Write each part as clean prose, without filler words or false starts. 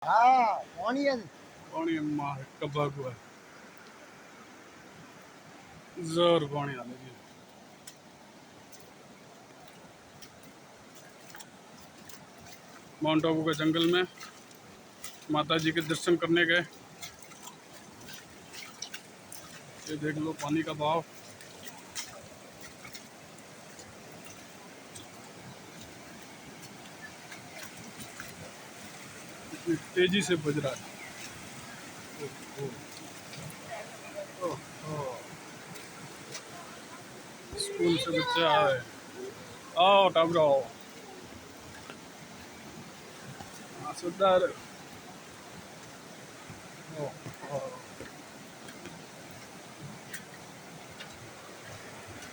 हाँ पानी है। पानी मार कब्बा हुआ जोर पानी आ लगी। माउंट आबू के जंगल में माता जी के दर्शन करने गए। ये देख लो पानी का बहाव इतनी तेजी से बज रहा है। स्कूल से बच्चे आए, आओ टाबरो सुधर।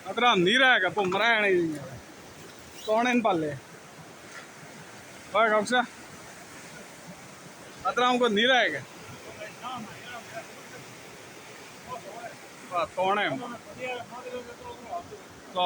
अतरा नीरा है घूम रहा है नहीं कौन इन पाले कौसा अतरा हमको नीरा है क्या कौन है तो